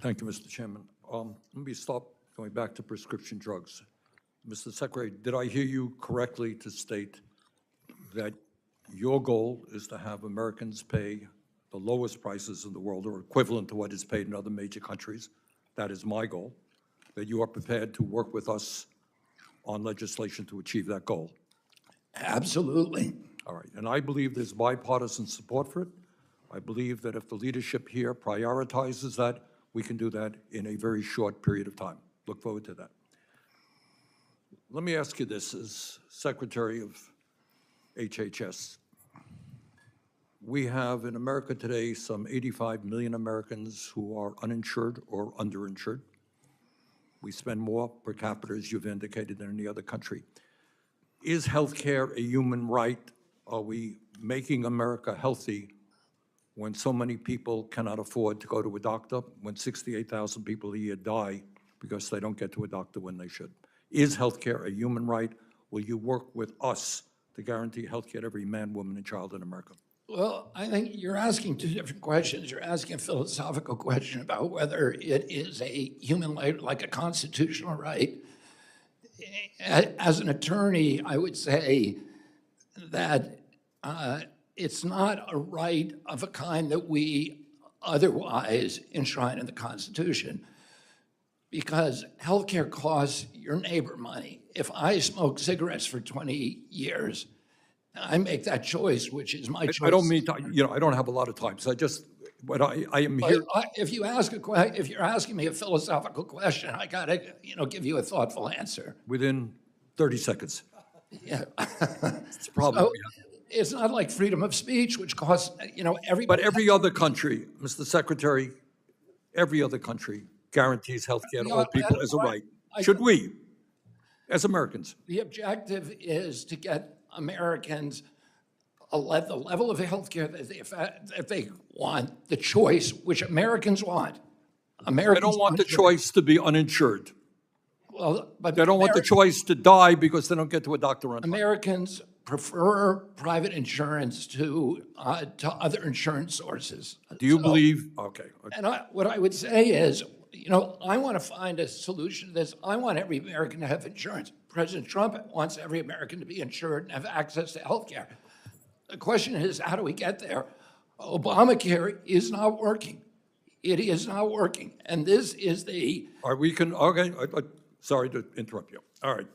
Thank you, Mr. Chairman. Let me stop going back to prescription drugs. Mr. Secretary, did I hear you correctly to state that your goal is to have Americans pay the lowest prices in the world or equivalent to what is paid in other major countries? That is my goal, that you are prepared to work with us on legislation to achieve that goal. Absolutely. All right, and I believe there's bipartisan support for it. I believe that if the leadership here prioritizes that, we can do that in a very short period of time. Look forward to that. Let me ask you this, as Secretary of HHS. We have in America today some 85 million Americans who are uninsured or underinsured. We spend more per capita, as you've indicated, than any other country. Is healthcare a human right? Are we making America healthy when so many people cannot afford to go to a doctor, when 68,000 people a year die because they don't get to a doctor when they should? Is healthcare a human right? Will you work with us to guarantee healthcare to every man, woman, and child in America? Well, I think you're asking two different questions. You're asking a philosophical question about whether it is a human right, like a constitutional right. As an attorney, I would say that it's not a right of a kind that we otherwise enshrine in the Constitution, because healthcare costs your neighbor money. If I smoke cigarettes for 20 years, I make that choice, which is my choice. I don't mean to, I don't have a lot of time, so but I am here. If you're asking me a philosophical question, I gotta, give you a thoughtful answer. Within 30 seconds. Yeah. It's a problem. So, it's not like freedom of speech, which costs, everybody. But every other country, Mr. Secretary, every other country guarantees health care to all people as a right. Should we, as Americans? The objective is to get Americans the level of health care that they want, the choice, which Americans want. Americans They don't want the choice to be uninsured. Well, but they don't want the choice to die because they don't get to a doctor on time. Americans prefer private insurance to other insurance sources. Do you believe? Okay. And what I would say is, I want to find a solution to this. I want every American to have insurance. President Trump wants every American to be insured and have access to health care. The question is, how do we get there? Obamacare is not working. It is not working. And this is the... Okay, sorry to interrupt you. All right.